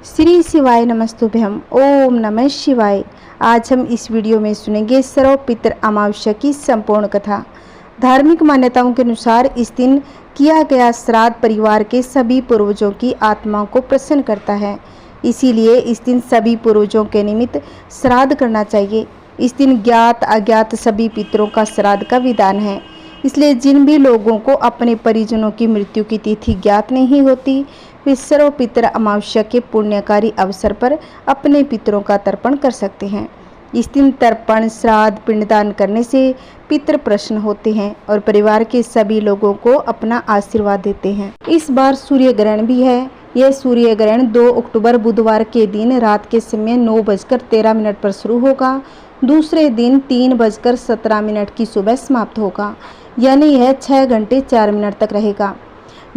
श्री शिवाय नमस्तुभ्यम। ओम नमः शिवाय। आज हम इस वीडियो में सुनेंगे सर्व पितृ अमावस्या की संपूर्ण कथा। धार्मिक मान्यताओं के अनुसार इस दिन किया गया श्राद्ध परिवार के सभी पूर्वजों की आत्माओं को प्रसन्न करता है। इसीलिए इस दिन सभी पूर्वजों के निमित्त श्राद्ध करना चाहिए। इस दिन ज्ञात अज्ञात सभी पितरों का श्राद्ध का विधान है। इसलिए जिन भी लोगों को अपने परिजनों की मृत्यु की तिथि ज्ञात नहीं होती, वे सर्व पितृ अमावस्या के पुण्यकारी अवसर पर अपने पितरों का तर्पण कर सकते हैं। इस दिन तर्पण, श्राद्ध, पिंडदान करने से पितृ प्रसन्न होते हैं और परिवार के सभी लोगों को अपना आशीर्वाद देते हैं। इस बार सूर्य ग्रहण भी है। यह सूर्य ग्रहण 2 अक्टूबर बुधवार के दिन रात के समय 9:13 पर शुरू होगा। दूसरे दिन 3:17 की सुबह समाप्त होगा, यानी यह 6 घंटे 4 मिनट तक रहेगा।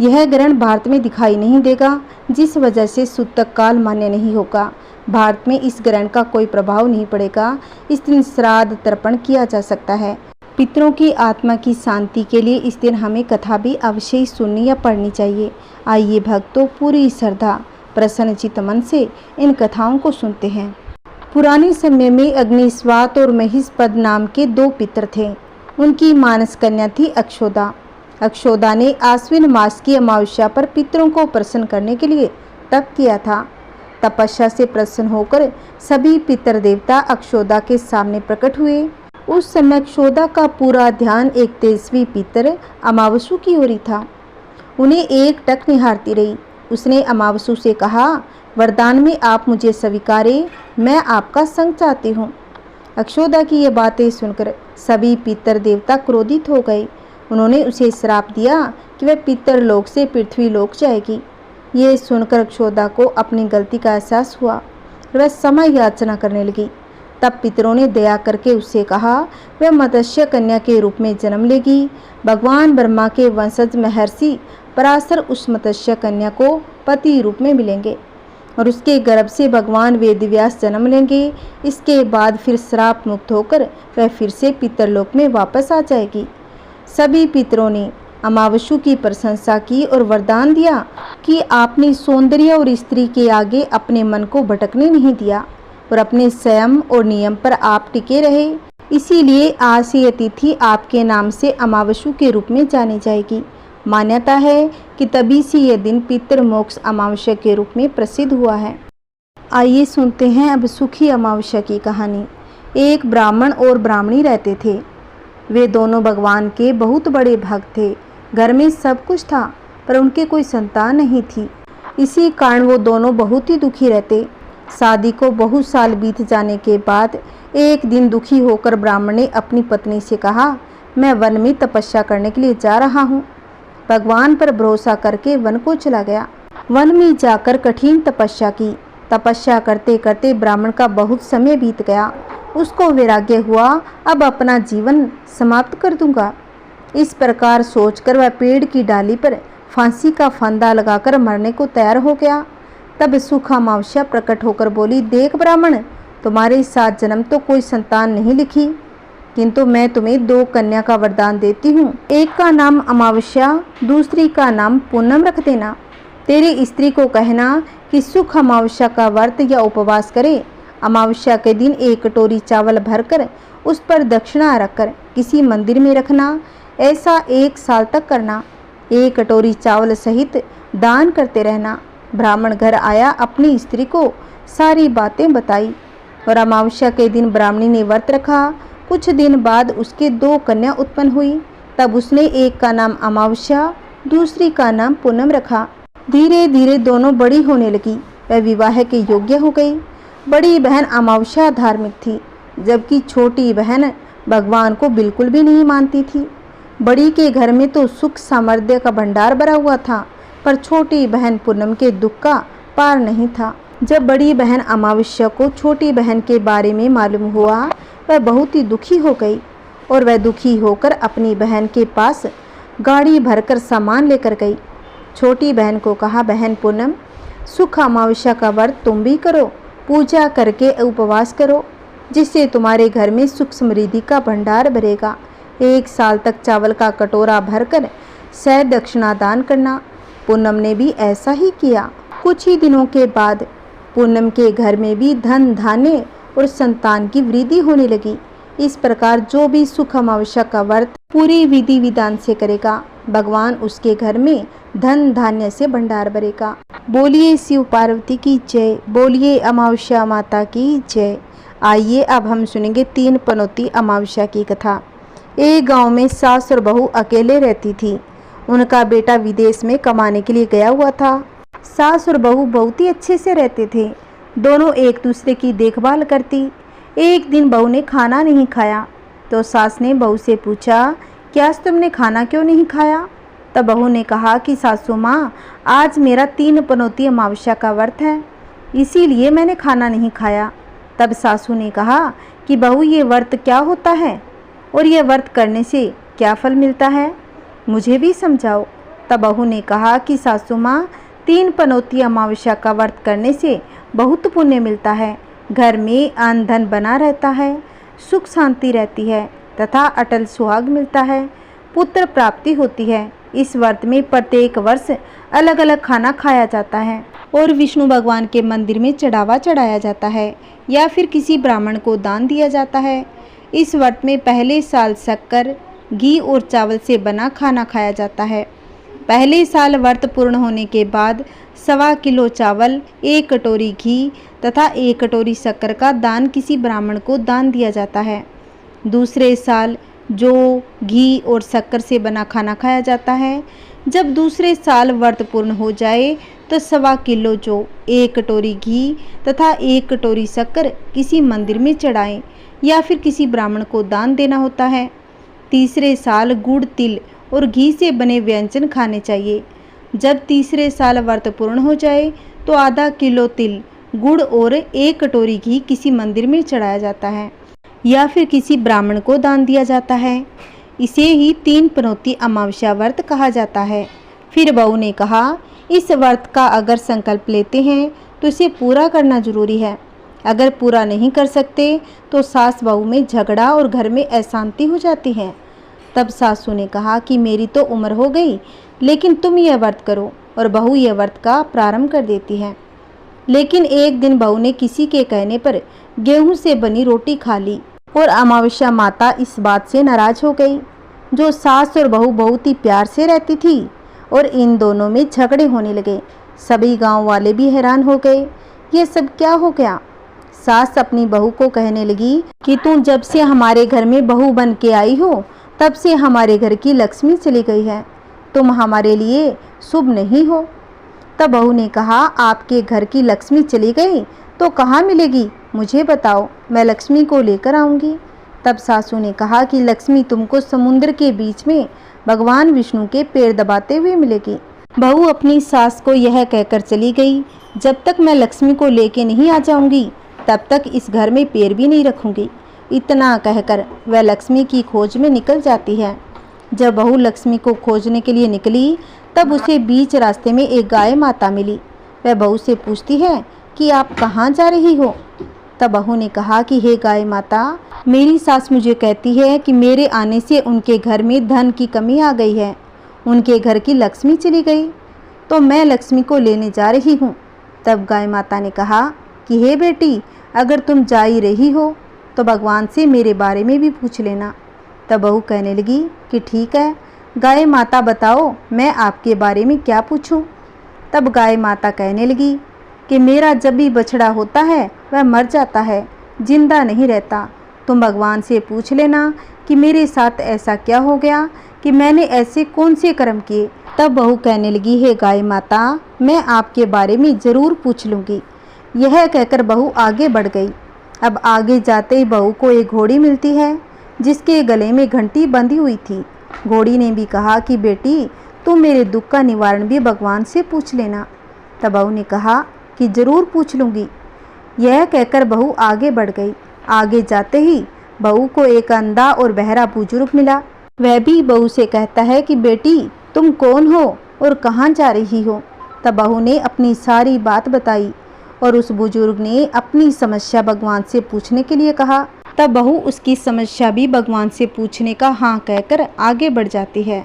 यह ग्रहण भारत में दिखाई नहीं देगा, जिस वजह से सूतक काल मान्य नहीं होगा। भारत में इस ग्रहण का कोई प्रभाव नहीं पड़ेगा। इस दिन श्राद्ध तर्पण किया जा सकता है। पितरों की आत्मा की शांति के लिए इस दिन हमें कथा भी अवश्य ही सुननी या पढ़नी चाहिए। आइए भक्तों, पूरी श्रद्धा प्रसन्नचित्त मन से इन कथाओं को सुनते हैं। पुराने समय में अग्निस्वात और महिष्पद नाम के 2 पितर थे। उनकी मानस कन्या थी अक्षोदा। अक्षोदा ने आश्विन मास की अमावस्या पर पितरों को प्रसन्न करने के लिए तप किया था। तपस्या से प्रसन्न होकर सभी पितर देवता अक्षोदा के सामने प्रकट हुए। उस समय अक्षोदा का पूरा ध्यान एक तेजस्वी पितर अमावसु की ओर था। उन्हें एक टक निहारती रही। उसने अमावसु से कहा, वरदान में आप मुझे स्वीकारें, मैं आपका संग चाहती हूँ। अक्षोदा की ये बातें सुनकर सभी पितर देवता क्रोधित हो गए। उन्होंने उसे श्राप दिया कि वह पितर लोक से पृथ्वी लोक जाएगी। ये सुनकर अक्षोदा को अपनी गलती का एहसास हुआ। वह समय याचना करने लगी। तब पितरों ने दया करके उससे कहा, वह मत्स्य कन्या के रूप में जन्म लेगी। भगवान ब्रह्मा के वंशज महर्षि पराशर उस मत्स्य कन्या को पति रूप में मिलेंगे और उसके गर्भ से भगवान वेदव्यास जन्म लेंगे। इसके बाद फिर श्राप मुक्त होकर वह फिर से पितरलोक में वापस आ जाएगी। सभी पितरों ने अमावस्या की प्रशंसा की और वरदान दिया कि आपने सौंदर्य और स्त्री के आगे अपने मन को भटकने नहीं दिया और अपने संयम और नियम पर आप टिके रहे। इसीलिए आज से यह तिथि आपके नाम से अमावस्या के रूप में जानी जाएगी। मान्यता है कि तभी से यह दिन पितृमोक्ष अमावस्या के रूप में प्रसिद्ध हुआ है। आइए सुनते हैं अब सुखी अमावस्या की कहानी। एक ब्राह्मण और ब्राह्मणी रहते थे। वे दोनों भगवान के बहुत बड़े भक्त थे। घर में सब कुछ था, पर उनके कोई संतान नहीं थी। इसी कारण वो दोनों बहुत ही दुखी रहते। शादी को बहुत साल बीत जाने के बाद एक दिन दुखी होकर ब्राह्मण ने अपनी पत्नी से कहा, मैं वन में तपस्या करने के लिए जा रहा हूँ। भगवान पर भरोसा करके वन को चला गया। वन में जाकर कठिन तपस्या की। तपस्या करते करते ब्राह्मण का बहुत समय बीत गया। उसको वैराग्य हुआ, अब अपना जीवन समाप्त कर दूंगा। इस प्रकार सोचकर वह पेड़ की डाली पर फांसी का फंदा लगाकर मरने को तैयार हो गया। तब सुख अमावस्या प्रकट होकर बोली, देख ब्राह्मण, तुम्हारे 7 जन्म तो कोई संतान नहीं लिखी, किंतु मैं तुम्हें 2 कन्या का वरदान देती हूँ। एक का नाम अमावस्या, दूसरी का नाम पूनम रख देना। तेरी स्त्री को कहना कि सुख अमावस्या का व्रत या उपवास करे। अमावस्या के दिन 1 कटोरी चावल भरकर उस पर दक्षिणा रखकर किसी मंदिर में रखना। ऐसा 1 साल तक करना। 1 कटोरी चावल सहित दान करते रहना। ब्राह्मण घर आया, अपनी स्त्री को सारी बातें बताई और अमावस्या के दिन ब्राह्मणी ने व्रत रखा। कुछ दिन बाद उसके 2 कन्या उत्पन्न हुई। तब उसने एक का नाम अमावस्या, दूसरी का नाम पूनम रखा। धीरे धीरे दोनों बड़ी होने लगी। वह विवाह के योग्य हो गई। बड़ी बहन अमावस्या धार्मिक थी, जबकि छोटी बहन भगवान को बिल्कुल भी नहीं मानती थी। बड़ी के घर में तो सुख सामर्थ्य का भंडार भरा हुआ था, पर छोटी बहन पूनम के दुख का पार नहीं था। जब बड़ी बहन अमावस्या को छोटी बहन के बारे में मालूम हुआ, वह बहुत ही दुखी हो गई और वह दुखी होकर अपनी बहन के पास गाड़ी भरकर सामान लेकर गई। छोटी बहन को कहा, बहन पूनम, सुख अमावस्या का व्रत तुम भी करो, पूजा करके उपवास करो, जिससे तुम्हारे घर में सुख समृद्धि का भंडार भरेगा। 1 साल तक चावल का कटोरा भरकर दक्षिणा दान करना। पूनम ने भी ऐसा ही किया। कुछ ही दिनों के बाद पूनम के घर में भी धन धान्य और संतान की वृद्धि होने लगी। इस प्रकार जो भी सुख अमावस्या का व्रत पूरी विधि विधान से करेगा, भगवान उसके घर में धन धान्य से भंडार भरेगा। बोलिए शिव पार्वती की जय, बोलिए अमावस्या माता की जय। आइए अब हम सुनेंगे 3 पनौती अमावस्या की कथा। एक गांव में सास और बहू अकेले रहती थी। उनका बेटा विदेश में कमाने के लिए गया हुआ था। सास और बहू बहुत ही अच्छे से रहते थे। दोनों एक दूसरे की देखभाल करती। एक दिन बहू ने खाना नहीं खाया तो सास ने बहू से पूछा कि आज तुमने खाना क्यों नहीं खाया। तब बहू ने कहा कि सासू माँ, आज मेरा 3 पनौती अमावस्या का व्रत है, इसीलिए मैंने खाना नहीं खाया। तब सासू ने कहा कि बहू, ये व्रत क्या होता है और ये व्रत करने से क्या फल मिलता है, मुझे भी समझाओ। तब बहू ने कहा कि सासू माँ, 3 पनौती अमावस्या का व्रत करने से बहुत पुण्य मिलता है। घर में अन्न धन बना रहता है, सुख शांति रहती है तथा अटल सुहाग मिलता है, पुत्र प्राप्ति होती है। इस व्रत में प्रत्येक वर्ष अलग अलग खाना खाया जाता है और विष्णु भगवान के मंदिर में चढ़ावा चढ़ाया जाता है या फिर किसी ब्राह्मण को दान दिया जाता है। इस व्रत में पहले साल शक्कर, घी और चावल से बना खाना खाया जाता है। पहले साल व्रत पूर्ण होने के बाद 1.25 किलो चावल, 1 कटोरी घी तथा 1 कटोरी शक्कर का दान किसी ब्राह्मण को दान दिया जाता है। दूसरे साल जो घी और शक्कर से बना खाना खाया जाता है। जब दूसरे साल व्रत पूर्ण हो जाए तो 1.25 किलो जो, 1 कटोरी घी तथा 1 कटोरी शक्कर किसी मंदिर में चढ़ाएं या फिर किसी ब्राह्मण को दान देना होता है। तीसरे साल गुड़, तिल और घी से बने व्यंजन खाने चाहिए। जब तीसरे साल व्रत पूर्ण हो जाए तो आधा किलो तिल, गुड़ और 1 कटोरी घी किसी मंदिर में चढ़ाया जाता है या फिर किसी ब्राह्मण को दान दिया जाता है। इसे ही 3 पनौती अमावस्या व्रत कहा जाता है। फिर बहू ने कहा, इस व्रत का अगर संकल्प लेते हैं तो इसे पूरा करना जरूरी है। अगर पूरा नहीं कर सकते तो सास बहू में झगड़ा और घर में अशांति हो जाती है। तब सासू ने कहा कि मेरी तो उम्र हो गई, लेकिन तुम यह व्रत करो, और बहू यह व्रत का प्रारंभ कर देती है। लेकिन एक दिन बहू ने किसी के कहने पर गेहूं से बनी रोटी खा ली और अमावस्या माता इस बात से नाराज हो गई। जो सास और बहू बहुत ही प्यार से रहती थी और इन दोनों में झगड़े होने लगे। सभी गांव वाले भी हैरान हो गए, ये सब क्या हो गया। सास अपनी बहू को कहने लगी कि तुम जब से हमारे घर में बहू बन के आई हो तब से हमारे घर की लक्ष्मी चली गई है, तुम हमारे लिए शुभ नहीं हो। तब बहू ने कहा, आपके घर की लक्ष्मी चली गई तो कहाँ मिलेगी, मुझे बताओ, मैं लक्ष्मी को लेकर आऊँगी। तब सासू ने कहा कि लक्ष्मी तुमको समुद्र के बीच में भगवान विष्णु के पैर दबाते हुए मिलेगी। बहू अपनी सास को यह कहकर चली गई, जब तक मैं लक्ष्मी को लेके नहीं आ जाऊंगी तब तक इस घर में पैर भी नहीं रखूंगी। इतना कहकर वह लक्ष्मी की खोज में निकल जाती है। जब बहू लक्ष्मी को खोजने के लिए निकली तब उसे बीच रास्ते में एक गाय माता मिली। वह बहू से पूछती है कि आप कहाँ जा रही हो। तब बहू ने कहा कि हे गाय माता, मेरी सास मुझे कहती है कि मेरे आने से उनके घर में धन की कमी आ गई है, उनके घर की लक्ष्मी चली गई, तो मैं लक्ष्मी को लेने जा रही हूँ। तब गाय माता ने कहा कि हे बेटी, अगर तुम जा ही रही हो तो भगवान से मेरे बारे में भी पूछ लेना। तब बहू कहने लगी कि ठीक है, गाय माता बताओ मैं आपके बारे में क्या पूछूं। तब गाय माता कहने लगी कि मेरा जब भी बछड़ा होता है वह मर जाता है, जिंदा नहीं रहता। तुम भगवान से पूछ लेना कि मेरे साथ ऐसा क्या हो गया कि मैंने ऐसे कौन से कर्म किए। तब बहू कहने लगी, हे गाय माता, मैं आपके बारे में ज़रूर पूछ लूँगी। यह कहकर बहू आगे बढ़ गई। अब आगे जाते ही बहू को एक घोड़ी मिलती है जिसके गले में घंटी बंधी हुई थी। घोड़ी ने भी कहा कि बेटी, तुम मेरे दुख का निवारण भी भगवान से पूछ लेना। तब बहू ने कहा कि ज़रूर पूछ लूँगी। यह कहकर बहू आगे बढ़ गई। आगे जाते ही बहू को एक अंधा और बहरा बुजुर्ग मिला। वह भी बहू से कहता है कि बेटी, तुम कौन हो और कहाँ जा रही हो। तब बहू ने अपनी सारी बात बताई और उस बुजुर्ग ने अपनी समस्या भगवान से पूछने के लिए कहा। तब बहू उसकी समस्या भी भगवान से पूछने का हाँ कहकर आगे बढ़ जाती है।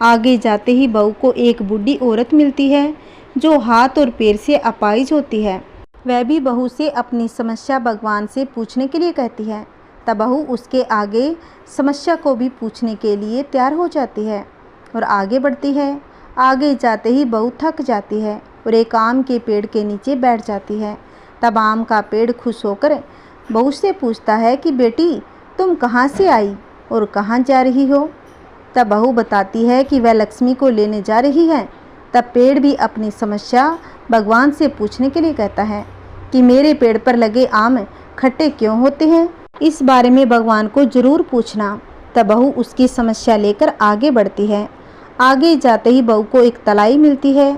आगे जाते ही बहू को एक बूढ़ी औरत मिलती है जो हाथ और पैर से अपाहिज होती है। वह भी बहू से अपनी समस्या भगवान से पूछने के लिए कहती है। तब बहू उसके आगे समस्या को भी पूछने के लिए तैयार हो जाती है और आगे बढ़ती है। आगे जाते ही बहू थक जाती है और एक आम के पेड़ के नीचे बैठ जाती है। तब आम का पेड़ खुश होकर बहू से पूछता है कि बेटी, तुम कहाँ से आई और कहाँ जा रही हो? तब बहू बताती है कि वह लक्ष्मी को लेने जा रही है। तब पेड़ भी अपनी समस्या भगवान से पूछने के लिए कहता है कि मेरे पेड़ पर लगे आम खट्टे क्यों होते हैं, इस बारे में भगवान को ज़रूर पूछना। तब बहू उसकी समस्या लेकर आगे बढ़ती है। आगे जाते ही बहू को एक तलाई मिलती है।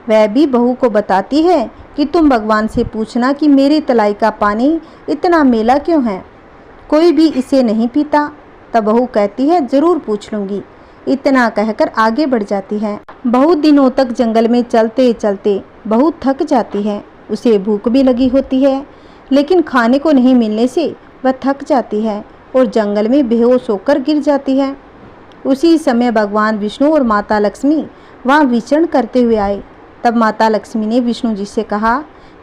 वह भी बहू को बताती है कि तुम भगवान से पूछना कि मेरी तलाई का पानी इतना मेला क्यों है, कोई भी इसे नहीं पीता। तब बहू कहती है ज़रूर पूछ लूँगी। इतना कहकर आगे बढ़ जाती है। बहुत दिनों तक जंगल में चलते चलते बहुत थक जाती है। उसे भूख भी लगी होती है, लेकिन खाने को नहीं मिलने से वह थक जाती है और जंगल में बेहोश होकर गिर जाती है। उसी समय भगवान विष्णु और माता लक्ष्मी वहाँ विचरण करते हुए आए। तब माता लक्ष्मी ने विष्णु जी से कहा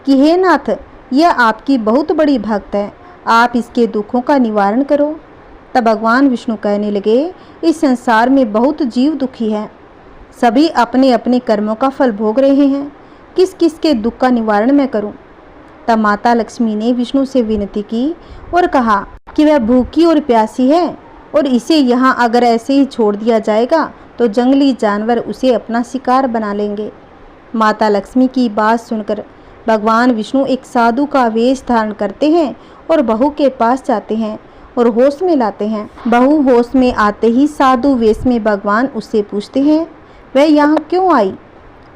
कि हे नाथ, यह आपकी बहुत बड़ी भक्त है, आप इसके दुखों का निवारण करो। तब भगवान विष्णु कहने लगे, इस संसार में बहुत जीव दुखी हैं, सभी अपने अपने कर्मों का फल भोग रहे हैं, किस किस के दुख का निवारण मैं करूं? तब माता लक्ष्मी ने विष्णु से विनती की और कहा कि वह भूखी और प्यासी है और इसे यहाँ अगर ऐसे ही छोड़ दिया जाएगा तो जंगली जानवर उसे अपना शिकार बना लेंगे। माता लक्ष्मी की बात सुनकर भगवान विष्णु एक साधु का वेश धारण करते हैं और बहू के पास जाते हैं और होश में लाते हैं। बहू होश में आते ही साधु वेश में भगवान उससे पूछते हैं वह यहाँ क्यों आई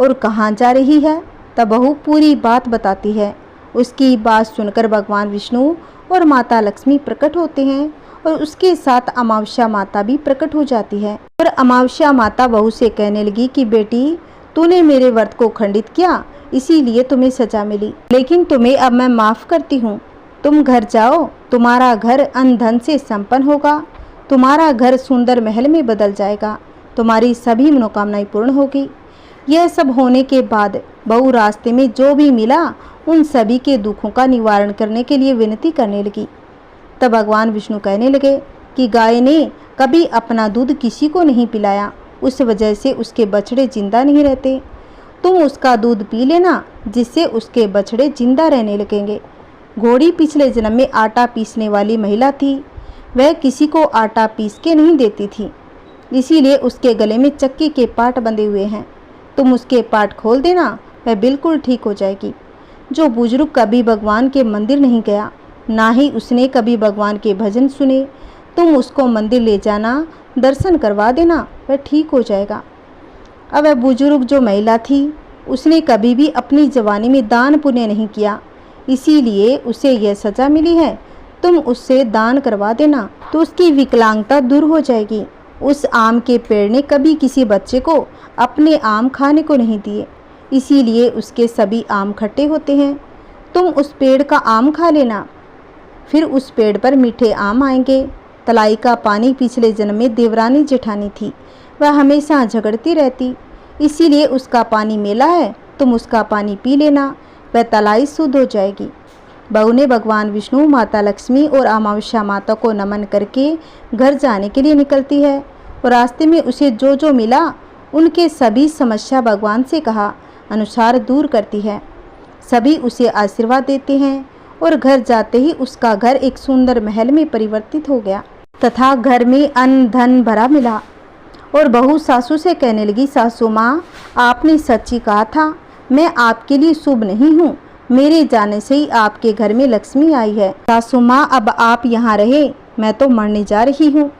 और कहाँ जा रही है। तब बहू पूरी बात बताती है। उसकी बात सुनकर भगवान विष्णु और माता लक्ष्मी प्रकट होते हैं और उसके साथ अमावस्या माता भी प्रकट हो जाती है। और अमावस्या माता बहू से कहने लगी कि बेटी, तूने मेरे व्रत को खंडित किया, इसीलिए तुम्हें सजा मिली, लेकिन तुम्हें अब मैं माफ़ करती हूँ। तुम घर जाओ, तुम्हारा घर अन्न धन से संपन्न होगा, तुम्हारा घर सुंदर महल में बदल जाएगा, तुम्हारी सभी मनोकामनाएं पूर्ण होगी। यह सब होने के बाद बहू रास्ते में जो भी मिला उन सभी के दुखों का निवारण करने के लिए विनती करने लगी। तब भगवान विष्णु कहने लगे कि गाय ने कभी अपना दूध किसी को नहीं पिलाया, उस वजह से उसके बछड़े जिंदा नहीं रहते। तुम उसका दूध पी लेना, जिससे उसके बछड़े जिंदा रहने लगेंगे। घोड़ी पिछले जन्म में आटा पीसने वाली महिला थी। वह किसी को आटा पीस के नहीं देती थी, इसीलिए उसके गले में चक्की के पाट बंधे हुए हैं। तुम उसके पाट खोल देना, वह बिल्कुल ठीक हो जाएगी। जो बुजुर्ग कभी भगवान के मंदिर नहीं गया, ना ही उसने कभी भगवान के भजन सुने, तुम उसको मंदिर ले जाना, दर्शन करवा देना, वह ठीक हो जाएगा। अब वह बुजुर्ग जो महिला थी, उसने कभी भी अपनी जवानी में दान पुण्य नहीं किया, इसीलिए उसे यह सज़ा मिली है। तुम उससे दान करवा देना तो उसकी विकलांगता दूर हो जाएगी। उस आम के पेड़ ने कभी किसी बच्चे को अपने आम खाने को नहीं दिए, इसीलिए उसके सभी आम खट्टे होते हैं। तुम उस पेड़ का आम खा लेना, फिर उस पेड़ पर मीठे आम आएंगे। तलाई का पानी पिछले जन्म में देवरानी जेठानी थी, वह हमेशा झगड़ती रहती, इसीलिए उसका पानी मेला है, तुम उसका पानी पी लेना, वह तलाई शुद्ध हो जाएगी। बहू ने भगवान विष्णु, माता लक्ष्मी और अमावस्या माता को नमन करके घर जाने के लिए निकलती है और रास्ते में उसे जो जो मिला उनके सभी समस्या भगवान से कहा अनुसार दूर करती है। सभी उसे आशीर्वाद देते हैं और घर जाते ही उसका घर एक सुंदर महल में परिवर्तित हो गया तथा घर में अन्न धन भरा मिला। और बहू सासू से कहने लगी, सासू माँ, आपने सच्ची कहा था, मैं आपके लिए शुभ नहीं हूँ, मेरे जाने से ही आपके घर में लक्ष्मी आई है। सासू माँ, अब आप यहाँ रहे, मैं तो मरने जा रही हूँ।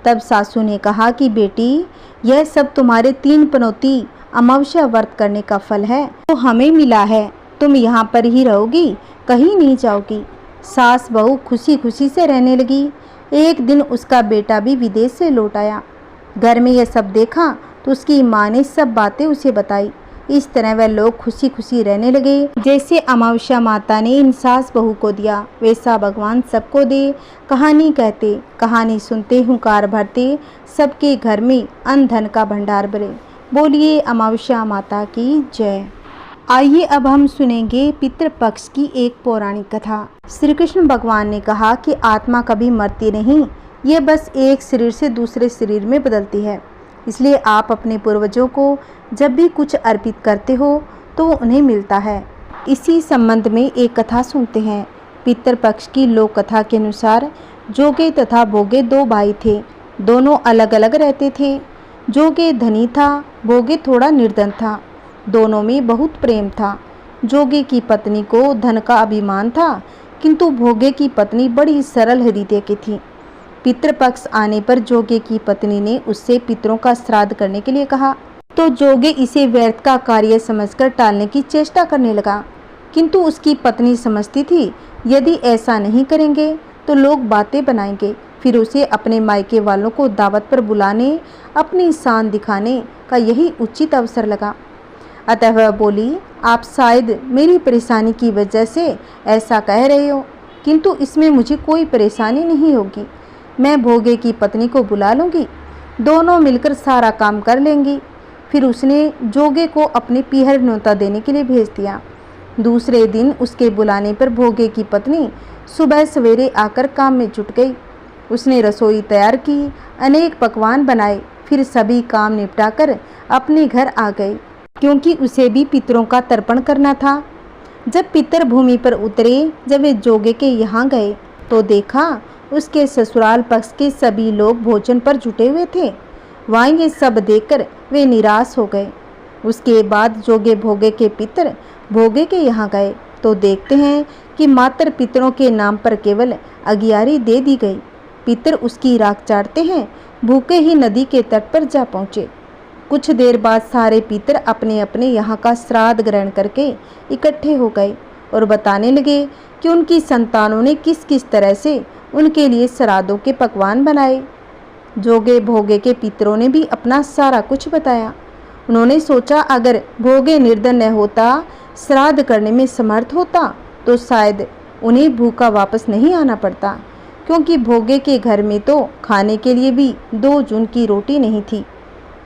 तब सासू ने कहा कि बेटी, यह सब तुम्हारे 3 पनौती अमावस्या व्रत करने का फल है, तो हमें मिला है, तुम यहाँ पर ही रहोगी, कहीं नहीं जाओगी। सास बहू खुशी खुशी से रहने लगी। एक दिन उसका बेटा भी विदेश से लौट आया। घर में यह सब देखा तो उसकी माँ ने सब बातें उसे बताई। इस तरह वह लोग खुशी खुशी रहने लगे। जैसे अमावस्या माता ने इन सास बहू को दिया, वैसा भगवान सबको दे। कहानी कहते, कहानी सुनते, हुंकार भरते, सबके घर में अन्न धन का भंडार भरे। बोलिए अमावस्या माता की जय। आइए अब हम सुनेंगे पितृपक्ष की एक पौराणिक कथा। श्री कृष्ण भगवान ने कहा कि आत्मा कभी मरती नहीं, ये बस एक शरीर से दूसरे शरीर में बदलती है। इसलिए आप अपने पूर्वजों को जब भी कुछ अर्पित करते हो तो उन्हें मिलता है। इसी संबंध में एक कथा सुनते हैं। पितृपक्ष की लोक कथा के अनुसार जोगे तथा भोगे दो भाई थे। दोनों अलग अलग रहते थे। जोगे धनी था, भोगे थोड़ा निर्धन था। दोनों में बहुत प्रेम था। जोगे की पत्नी को धन का अभिमान था, किंतु भोगे की पत्नी बड़ी सरल हृदय की थी। पितृपक्ष आने पर जोगे की पत्नी ने उससे पितरों का श्राद्ध करने के लिए कहा, तो जोगे इसे व्यर्थ का कार्य समझकर टालने की चेष्टा करने लगा। किंतु उसकी पत्नी समझती थी, यदि ऐसा नहीं करेंगे तो लोग बातें बनाएंगे। फिर उसे अपने मायके वालों को दावत पर बुलाने, अपनी शान दिखाने का यही उचित अवसर लगा। अतः वह बोली, आप शायद मेरी परेशानी की वजह से ऐसा कह रहे हो, किंतु इसमें मुझे कोई परेशानी नहीं होगी। मैं भोगे की पत्नी को बुला लूँगी, दोनों मिलकर सारा काम कर लेंगी। फिर उसने जोगे को अपने पीहर न्योता देने के लिए भेज दिया। दूसरे दिन उसके बुलाने पर भोगे की पत्नी सुबह सवेरे आकर काम में जुट गई। उसने रसोई तैयार की, अनेक पकवान बनाए, फिर सभी काम निपटाकर अपने घर आ गई, क्योंकि उसे भी पितरों का तर्पण करना था। जब पितर भूमि पर उतरे, जब वे जोगे के यहाँ गए तो देखा उसके ससुराल पक्ष के सभी लोग भोजन पर जुटे हुए थे। वहाँ ये सब देखकर वे निराश हो गए। उसके बाद जोगे भोगे के पितर भोगे के यहाँ गए तो देखते हैं कि मात्र पितरों के नाम पर केवल अगियारी दे दी गई। पितर उसकी राख चाटते हैं, भूखे ही नदी के तट पर जा पहुँचे। कुछ देर बाद सारे पितर अपने अपने यहाँ का श्राद्ध ग्रहण करके इकट्ठे हो गए और बताने लगे कि उनकी संतानों ने किस किस तरह से उनके लिए श्राद्धों के पकवान बनाए। जोगे भोगे के पितरों ने भी अपना सारा कुछ बताया। उन्होंने सोचा, अगर भोगे निर्धन न होता, श्राद्ध करने में समर्थ होता, तो शायद उन्हें भूखा वापस नहीं आना पड़ता, क्योंकि भोगे के घर में तो खाने के लिए भी 2 जून की रोटी नहीं थी।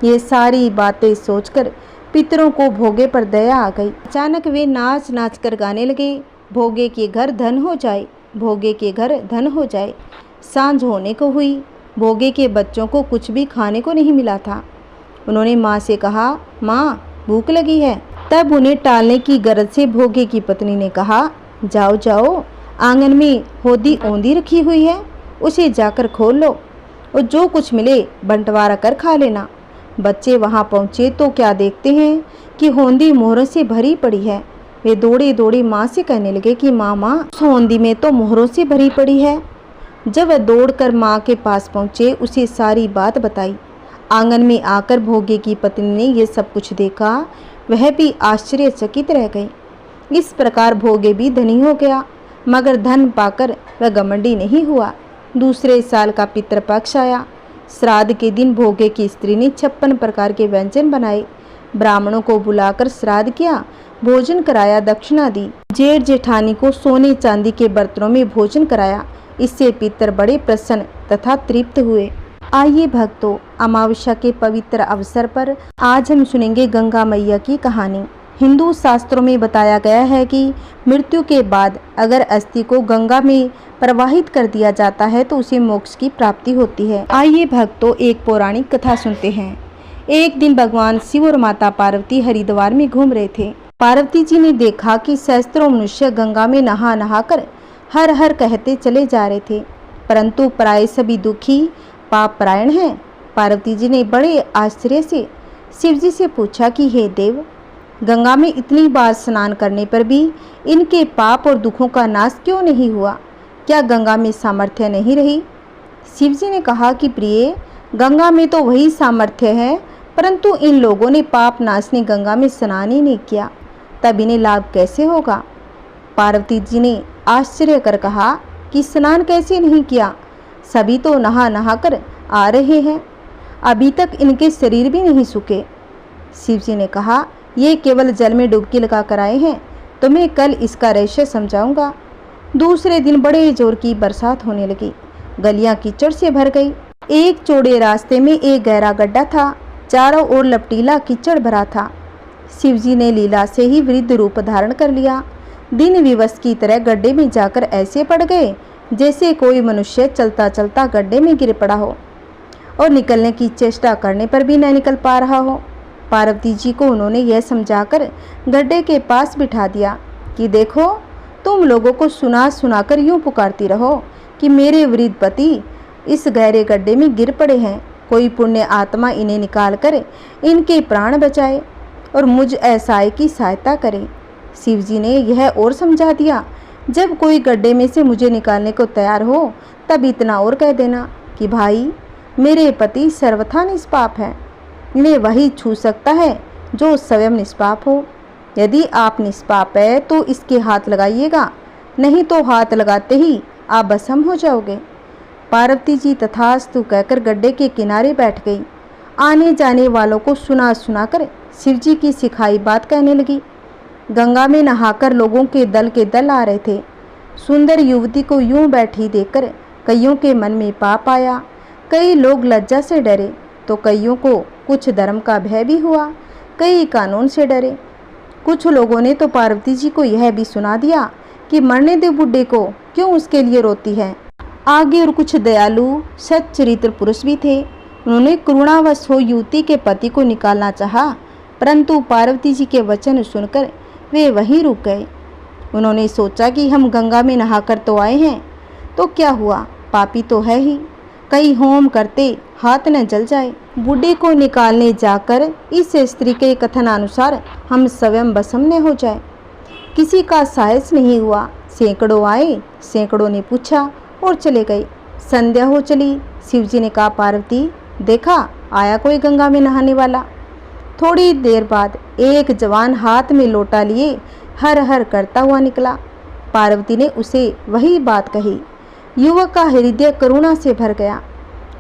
ये सारी बातें सोचकर पितरों को भोगे पर दया आ गई। अचानक वे नाच नाच कर गाने लगे, भोगे के घर धन हो जाए, भोगे के घर धन हो जाए। सांझ होने को हुई। भोगे के बच्चों को कुछ भी खाने को नहीं मिला था। उन्होंने माँ से कहा, माँ भूख लगी है। तब उन्हें टालने की गरज से भोगे की पत्नी ने कहा, जाओ जाओ, आंगन में होदी औंधी रखी हुई है, उसे जाकर खोल लो और जो कुछ मिले बंटवारा कर खा लेना। बच्चे वहां पहुंचे तो क्या देखते हैं कि होंदी मोहरों से भरी पड़ी है। वे दौड़े दौड़े माँ से कहने लगे कि माँ उस होंदी में तो मोहरों से भरी पड़ी है। जब वह दौड़कर माँ के पास पहुंचे, उसे सारी बात बताई। आंगन में आकर भोगे की पत्नी ने यह सब कुछ देखा, वह भी आश्चर्यचकित रह गई। इस प्रकार भोगे भी धनी हो गया, मगर धन पाकर वह घमंडी नहीं हुआ। दूसरे साल का पितृपक्ष आया। श्राद्ध के दिन भोगे की स्त्री ने 56 प्रकार के व्यंजन बनाए। ब्राह्मणों को बुलाकर श्राद्ध किया, भोजन कराया, दक्षिणा दी। जेठ जेठानी को सोने चांदी के बर्तनों में भोजन कराया। इससे पितर बड़े प्रसन्न तथा तृप्त हुए। आइए भक्तों, अमावस्या के पवित्र अवसर पर आज हम सुनेंगे गंगा मैया की कहानी। हिंदू शास्त्रों में बताया गया है कि मृत्यु के बाद अगर अस्थि को गंगा में प्रवाहित कर दिया जाता है तो उसे मोक्ष की प्राप्ति होती है। आइए भक्तों, एक पौराणिक कथा सुनते हैं। एक दिन भगवान शिव और माता पार्वती हरिद्वार में घूम रहे थे। पार्वती जी ने देखा कि सहस्त्रों मनुष्य गंगा में नहा नहा कर हर हर कहते चले जा रहे थे, परंतु प्राय सभी दुखी पाप परायण हैं। पार्वती जी ने बड़े आश्चर्य से शिव जी से पूछा कि हे देव, गंगा में इतनी बार स्नान करने पर भी इनके पाप और दुखों का नाश क्यों नहीं हुआ? क्या गंगा में सामर्थ्य नहीं रही? शिव जी ने कहा कि प्रिय, गंगा में तो वही सामर्थ्य है, परंतु इन लोगों ने पाप नाशनी गंगा में स्नान ही नहीं किया, तब इन्हें लाभ कैसे होगा? पार्वती जी ने आश्चर्य कर कहा कि स्नान कैसे नहीं किया? सभी तो नहा नहा कर आ रहे हैं, अभी तक इनके शरीर भी नहीं सूखे। शिव जी ने कहा, ये केवल जल में डुबकी लगा कर आए हैं, तुम्हें कल इसका रहस्य समझाऊंगा। दूसरे दिन बड़े जोर की बरसात होने लगी। गलियां कीचड़ से भर गई। एक चौड़े रास्ते में एक गहरा गड्ढा था, चारों ओर लपटीला कीचड़ भरा था। शिवजी ने लीला से ही वृद्ध रूप धारण कर लिया। दिन विवश की तरह गड्ढे में जाकर ऐसे पड़ गए जैसे कोई मनुष्य चलता चलता गड्ढे में गिर पड़ा हो और निकलने की चेष्टा करने पर भी न निकल पा रहा हो। पार्वती जी को उन्होंने यह समझाकर गड्ढे के पास बिठा दिया कि देखो, तुम लोगों को सुना सुनाकर यूं पुकारती रहो कि मेरे वृद्ध पति इस गहरे गड्ढे में गिर पड़े हैं, कोई पुण्य आत्मा इन्हें निकाल कर इनके प्राण बचाए और मुझ ऐसाई की सहायता करे। शिवजी ने यह और समझा दिया, जब कोई गड्ढे में से मुझे निकालने को तैयार हो तब इतना और कह देना कि भाई, मेरे पति सर्वथा निष्पाप है, इन्हें वही छू सकता है जो स्वयं निष्पाप हो। यदि आप निष्पाप है तो इसके हाथ लगाइएगा, नहीं तो हाथ लगाते ही आप भस्म हो जाओगे। पार्वती जी तथास्तु कहकर गड्ढे के किनारे बैठ गई। आने जाने वालों को सुना सुनाकर शिवजी की सिखाई बात कहने लगी। गंगा में नहाकर लोगों के दल आ रहे थे। सुंदर युवती को यूं बैठी देखकर कईयों के मन में पाप आया। कई लोग लज्जा से डरे तो कईयों को कुछ धर्म का भय भी हुआ, कई कानून से डरे। कुछ लोगों ने तो पार्वती जी को यह भी सुना दिया कि मरने दे बुड्ढे को, क्यों उसके लिए रोती है। आगे और कुछ दयालु सच्चरित्र पुरुष भी थे। उन्होंने करुणावश हो युवती के पति को निकालना चाहा, परंतु पार्वती जी के वचन सुनकर वे वहीं रुक गए। उन्होंने सोचा कि हम गंगा में नहाकर तो आए हैं, तो क्या हुआ, पापी तो है ही, कई होम करते हाथ न जल जाए। बूढ़े को निकालने जाकर इस स्त्री के कथनानुसार हम स्वयं भस्म न हो जाए। किसी का साहस नहीं हुआ। सैकड़ों आए, सैकड़ों ने पूछा और चले गए। संध्या हो चली। शिवजी ने कहा, पार्वती देखा, आया कोई गंगा में नहाने वाला। थोड़ी देर बाद एक जवान हाथ में लोटा लिए हर हर करता हुआ निकला। पार्वती ने उसे वही बात कही। युवक का हृदय करुणा से भर गया।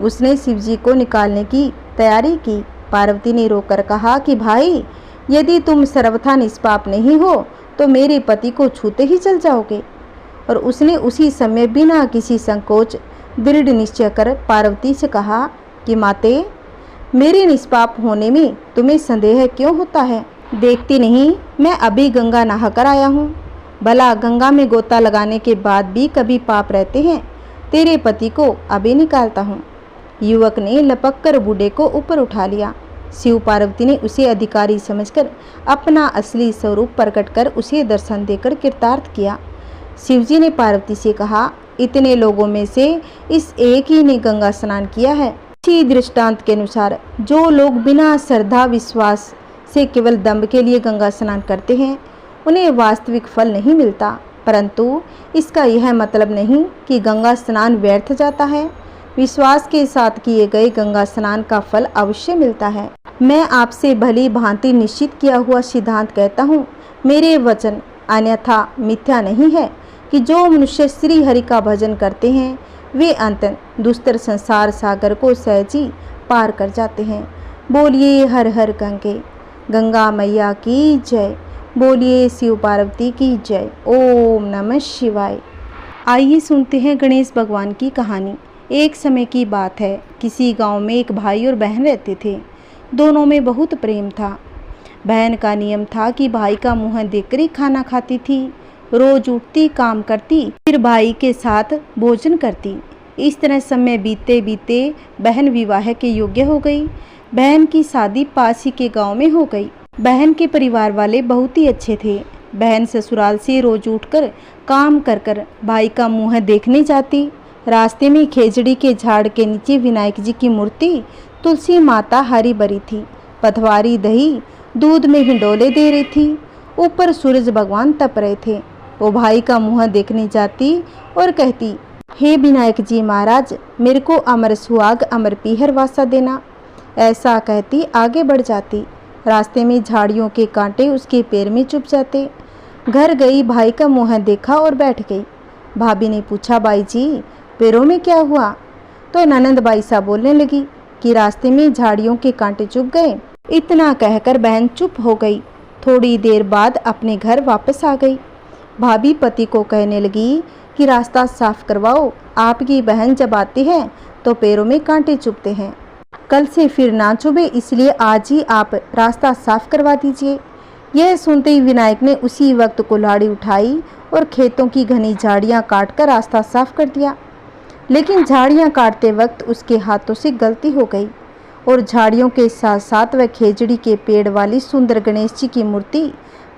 उसने शिवजी को निकालने की तैयारी की। पार्वती ने रोकर कहा कि भाई, यदि तुम सर्वथा निष्पाप नहीं हो तो मेरे पति को छूते ही चल जाओगे। और उसने उसी समय बिना किसी संकोच दृढ़ निश्चय कर पार्वती से कहा कि माते, मेरे निष्पाप होने में तुम्हें संदेह क्यों होता है? देखती नहीं, मैं अभी गंगा नहाकर आया हूँ। भला गंगा में गोता लगाने के बाद भी कभी पाप रहते हैं? तेरे पति को अभी निकालता हूँ। युवक ने लपक कर बूढ़े को ऊपर उठा लिया। शिव पार्वती ने उसे अधिकारी समझकर अपना असली स्वरूप प्रकट कर उसे दर्शन देकर कृतार्थ किया। शिवजी ने पार्वती से कहा, इतने लोगों में से इस एक ही ने गंगा स्नान किया है। इसी दृष्टांत के अनुसार जो लोग बिना श्रद्धा विश्वास से केवल दंभ के लिए गंगा स्नान करते हैं, उन्हें वास्तविक फल नहीं मिलता, परंतु इसका यह मतलब नहीं कि गंगा स्नान व्यर्थ जाता है। विश्वास के साथ किए गए गंगा स्नान का फल अवश्य मिलता है। मैं आपसे भली भांति निश्चित किया हुआ सिद्धांत कहता हूँ, मेरे वचन अन्यथा मिथ्या नहीं है कि जो मनुष्य श्री हरि का भजन करते हैं वे अंततः दुस्तर संसार सागर को सहज ही पार कर जाते हैं। बोलिए हर हर गंगे, गंगा मैया की जय। बोलिए शिव पार्वती की जय। ओम नमः शिवाय। आइए सुनते हैं गणेश भगवान की कहानी। एक समय की बात है, किसी गांव में एक भाई और बहन रहते थे। दोनों में बहुत प्रेम था। बहन का नियम था कि भाई का मुंह देखकर ही खाना खाती थी। रोज उठती, काम करती, फिर भाई के साथ भोजन करती। इस तरह समय बीते बीते बहन विवाह के योग्य हो गई। बहन की शादी पास ही के गांव में हो गई। बहन के परिवार वाले बहुत ही अच्छे थे। बहन ससुराल से रोज उठकर काम कर कर भाई का मुंह देखने जाती। रास्ते में खेजड़ी के झाड़ के नीचे विनायक जी की मूर्ति, तुलसी माता हरी भरी थी। पथवारी दही दूध में हिंडोले दे रही थी। ऊपर सूरज भगवान तप रहे थे। वो भाई का मुंह देखने जाती और कहती, हे विनायक जी महाराज, मेरे को अमर सुहाग अमर पीहर वासा देना। ऐसा कहती आगे बढ़ जाती। रास्ते में झाड़ियों के कांटे उसके पैर में चुभ जाते। घर गई, भाई का मुंह देखा और बैठ गई। भाभी ने पूछा, बाई जी पैरों में क्या हुआ? तो ननंद बाई सा बोलने लगी कि रास्ते में झाड़ियों के कांटे चुभ गए। इतना कहकर बहन चुप हो गई। थोड़ी देर बाद अपने घर वापस आ गई। भाभी पति को कहने लगी कि रास्ता साफ करवाओ, आपकी बहन जब आती है तो पैरों में कांटे चुभते हैं। कल से फिर ना चुभे, इसलिए आज ही आप रास्ता साफ करवा दीजिए। यह सुनते ही विनायक ने उसी वक्त कुल्हाड़ी उठाई और खेतों की घनी झाड़ियां काटकर रास्ता साफ कर दिया। लेकिन झाड़ियां काटते वक्त उसके हाथों से गलती हो गई और झाड़ियों के साथ साथ वह खेजड़ी के पेड़ वाली सुंदर गणेश जी की मूर्ति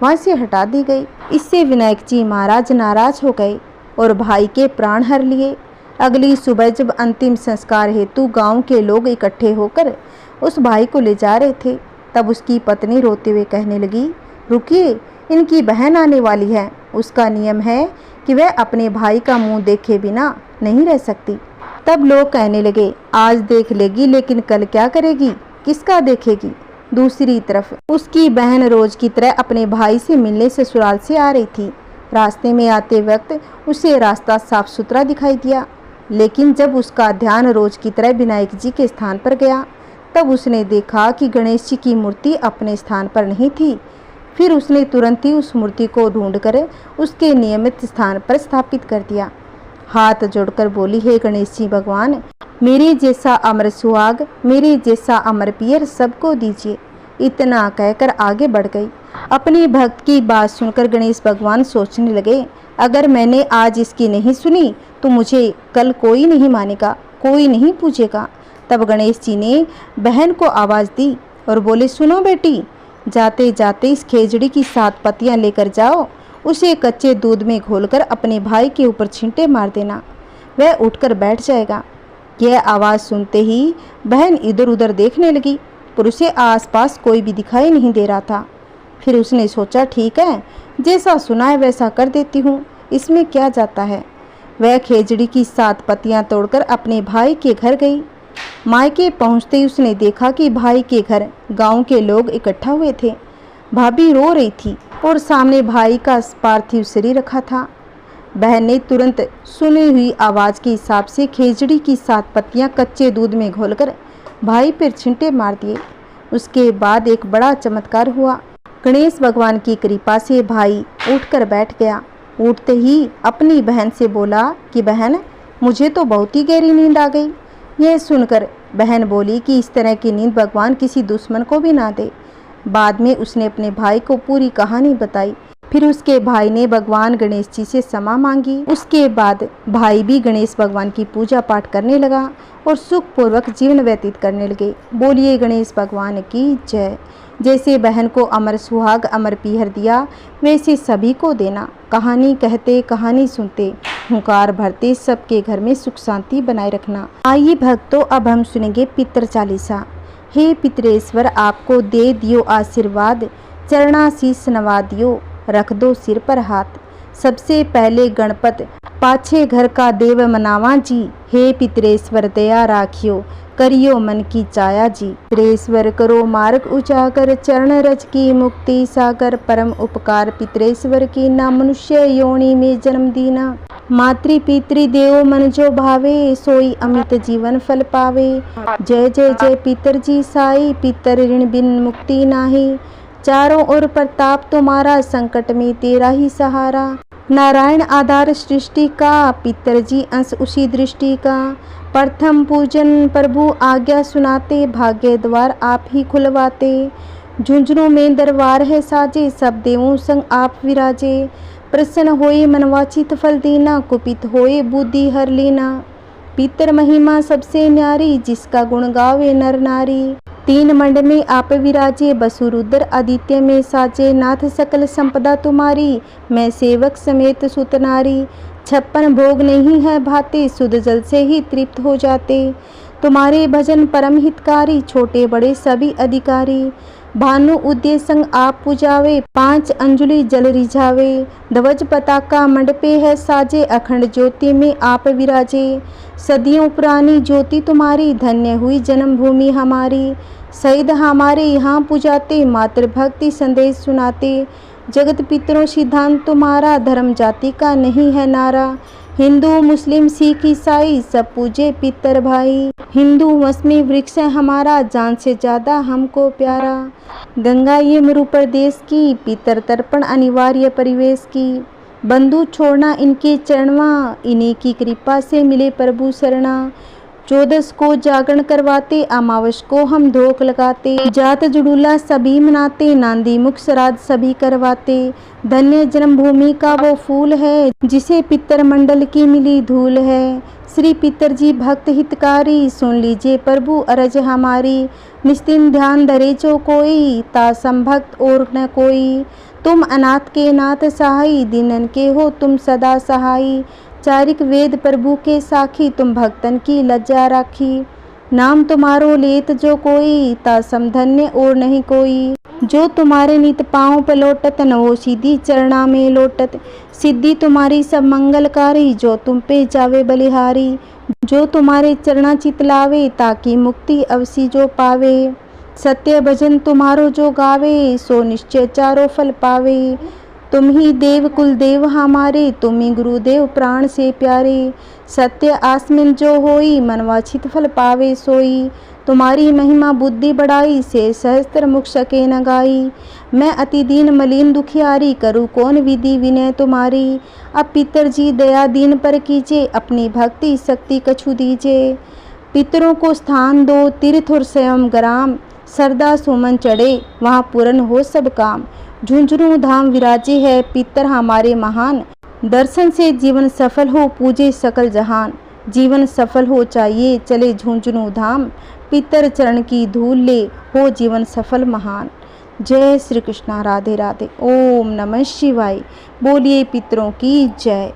वहां से हटा दी गई। इससे विनायक जी महाराज नाराज हो गए और भाई के प्राण हर लिए। अगली सुबह जब अंतिम संस्कार हेतु गांव के लोग इकट्ठे होकर उस भाई को ले जा रहे थे, तब उसकी पत्नी रोते हुए कहने लगी, रुकिए, इनकी बहन आने वाली है। उसका नियम है कि वह अपने भाई का मुंह देखे बिना नहीं रह सकती। तब लोग कहने लगे, आज देख लेगी लेकिन कल क्या करेगी, किसका देखेगी। दूसरी तरफ उसकी बहन रोज की तरह अपने भाई से मिलने ससुराल से आ रही थी। रास्ते में आते वक्त उसे रास्ता साफ सुथरा दिखाई दिया, लेकिन जब उसका ध्यान रोज की तरह विनायक जी के स्थान पर गया, तब उसने देखा कि गणेश जी की मूर्ति अपने स्थान पर नहीं थी। फिर उसने तुरंत ही उस मूर्ति को ढूंढकर उसके नियमित स्थान पर स्थापित कर दिया। हाथ जोड़कर बोली, हे गणेश जी भगवान, मेरे जैसा अमर सुहाग, मेरे जैसा अमर पियर सबको दीजिए। इतना कहकर आगे बढ़ गई। अपने भक्त की बात सुनकर गणेश भगवान सोचने लगे, अगर मैंने आज इसकी नहीं सुनी तो मुझे कल कोई नहीं मानेगा, कोई नहीं पूछेगा। तब गणेश जी ने बहन को आवाज़ दी और बोले, सुनो बेटी, जाते जाते इस खेजड़ी की 7 पत्तियां लेकर जाओ, उसे कच्चे दूध में घोलकर अपने भाई के ऊपर छींटे मार देना, वह उठकर बैठ जाएगा। यह आवाज़ सुनते ही बहन इधर उधर देखने लगी, पर उसे आसपास कोई भी दिखाई नहीं दे रहा था। फिर उसने सोचा, ठीक है, जैसा सुना है वैसा कर देती हूँ, इसमें क्या जाता है। वह खेजड़ी की 7 पत्तियां तोड़कर अपने भाई के घर गई। मायके पहुंचते ही उसने देखा कि भाई के घर गांव के लोग इकट्ठा हुए थे। भाभी रो रही थी और सामने भाई का पार्थिव शरीर रखा था। बहन ने तुरंत सुनी हुई आवाज़ के हिसाब से खेजड़ी की 7 पत्तियां कच्चे दूध में घोलकर भाई पर छींटे मार दिए। उसके बाद एक बड़ा चमत्कार हुआ। गणेश भगवान की कृपा से भाई उठकर बैठ गया। उठते ही अपनी बहन से बोला कि बहन, मुझे तो बहुत ही गहरी नींद आ गई। यह सुनकर बहन बोली कि इस तरह की नींद भगवान किसी दुश्मन को भी ना दे। बाद में उसने अपने भाई को पूरी कहानी बताई। फिर उसके भाई ने भगवान गणेश जी से क्षमा मांगी। उसके बाद भाई भी गणेश भगवान की पूजा पाठ करने लगा और सुखपूर्वक जीवन व्यतीत करने लगे। बोलिए गणेश भगवान की जय। जैसे बहन को अमर सुहाग अमर पीहर दिया, वैसे सभी को देना। कहानी कहते कहानी सुनते हुंकार भरते सबके घर में सुख शांति बनाए रखना। आइए भक्तों, अब हम सुनेंगे पितृ चालीसा। हे पितरेश्वर, आपको दे दियो आशीर्वाद, चरणाशीष नवा दियो, रख दो सिर पर हाथ। सबसे पहले गणपत, पाछे घर का देव मनावा जी। हे पितरेश्वर दया राखियो, करियो मन की चाया जी। पितरेश्वर करो मार्ग उजागर, चरण रज की मुक्ति सागर। परम उपकार पितरेश्वर की ना, मनुष्य योनि में जन्म दीना। मातृ पितृ देव मन जो भावे, सोई अमित जीवन फल पावे। जय जय जय पितर जी साई, पितर ऋण बिन मुक्ति नाही। चारों ओर प्रताप तुम्हारा, संकट में तेरा ही सहारा। नारायण आधार सृष्टि का, पितर जी अंश उसी दृष्टि का। प्रथम पूजन प्रभु आज्ञा सुनाते, भाग्य द्वार आप ही खुलवाते। झुंझुनों में दरबार है साजे, सब देवों संग आप विराजे। प्रसन्न होए मनवांछित फल देना, कुपित होए बुद्धि हर लेना। पितर महिमा सबसे न्यारी, जिसका गुण गावे नर नारी। 3 मंड में आप विराजे, बसु रुद्र आदित्य में साजे। नाथ सकल संपदा तुम्हारी, मैं सेवक समेत सुत नारी। 56 भोग नहीं है भाते, शुद्ध जल से ही तृप्त हो जाते। तुम्हारे भजन परम हितकारी, छोटे बड़े सभी अधिकारी। भानु उदय संग आप पुजावे, 5 अंजुलि जल रिझावे। ध्वज पताका मंडपे है साजे, अखंड ज्योति में आप विराजे। सदियों पुरानी ज्योति तुम्हारी, धन्य हुई जन्मभूमि हमारी। सईद हमारे यहाँ पुजाते, मातृभक्ति संदेश सुनाते। जगत पितरों सिद्धांत तुम्हारा, धर्म जाति का नहीं है नारा। हिंदू मुस्लिम सिख ईसाई, सब पूजे पितर भाई। हिंदू वंश में वृक्ष है हमारा, जान से ज्यादा हमको प्यारा। गंगा यमुना प्रदेश की, पितर तर्पण अनिवार्य परिवेश की। बंधु छोड़ना इनके चरणवा, इन्हीं की कृपा से मिले प्रभु शरणा। चौदस को जागरण करवाते, अमावस को हम धोख लगाते। जात जुड़ूला सभी मनाते, नांदी मुख श्राद्ध सभी करवाते। धन्य जन्मभूमि का वो फूल है, जिसे पितर मंडल की मिली धूल है। श्री पितर जी भक्त हितकारी, सुन लीजिए प्रभु अरज हमारी। निस्तिन ध्यान धरे जो कोई, तासम भक्त और न कोई। तुम अनाथ के नाथ सहाई, दीनन के हो तुम सदा सहाई। चारिक वेद प्रभु के साखी, तुम भक्तन की लज्जा राखी। नाम तुम्हारो लेत जो कोई, तासम धन्य और नहीं कोई। जो तुम्हारे नित पाँव पे लौटत, नवो सीधी चरणा में लोटत। सिद्धि तुम्हारी सब मंगलकारी, जो तुम पे जावे बलिहारी। जो तुम्हारे चरणा चितलावे, ताकि मुक्ति अवसी जो पावे। सत्य भजन तुम्हारो जो गावे, सो निश्चय चारों फल पावे। तुम ही देव कुल देव हमारे, तुम ही गुरुदेव प्राण से प्यारे। सत्य आसमिन जो होई, मनवांछित फल पावे सोई। तुम्हारी महिमा बुद्धि बढ़ाई, से सहस्त्र मुख सके न गाई। मैं अति दीन मलिन दुखियारी, करूँ कौन विधि विनय तुम्हारी। अब पितर जी दया दीन पर कीजिए, अपनी भक्ति शक्ति कछु दीजिए। पितरों को स्थान दो तीर्थ और स्वयं ग्राम, सरदा सुमन चढ़े वहाँ पूर्ण हो सब काम। झुंझुनू धाम विराजे है पितर हमारे महान, दर्शन से जीवन सफल हो पूजे सकल जहान। जीवन सफल हो चाहिए चले झुंझुनू धाम, पितर चरण की धूल ले हो जीवन सफल महान। जय श्री कृष्णा, राधे राधे। ओम नमः शिवाय। बोलिए पितरों की जय।